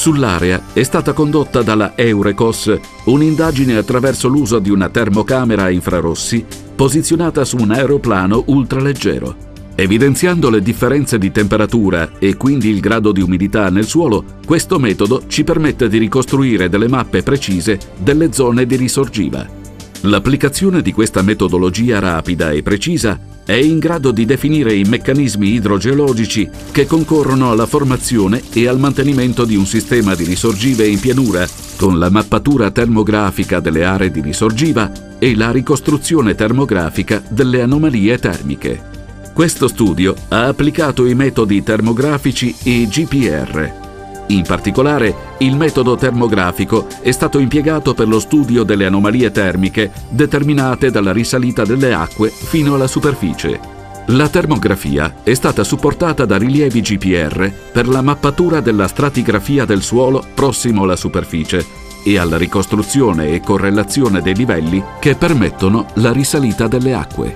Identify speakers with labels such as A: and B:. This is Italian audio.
A: Sull'area è stata condotta dalla Eurecos un'indagine attraverso l'uso di una termocamera a infrarossi posizionata su un aeroplano ultraleggero. Evidenziando le differenze di temperatura e quindi il grado di umidità nel suolo, questo metodo ci permette di ricostruire delle mappe precise delle zone di risorgiva. L'applicazione di questa metodologia rapida e precisa è in grado di definire i meccanismi idrogeologici che concorrono alla formazione e al mantenimento di un sistema di risorgive in pianura, con la mappatura termografica delle aree di risorgiva e la ricostruzione termografica delle anomalie termiche. Questo studio ha applicato i metodi termografici e GPR. In particolare, il metodo termografico è stato impiegato per lo studio delle anomalie termiche determinate dalla risalita delle acque fino alla superficie. La termografia è stata supportata da rilievi GPR per la mappatura della stratigrafia del suolo prossimo alla superficie e alla ricostruzione e correlazione dei livelli che permettono la risalita delle acque.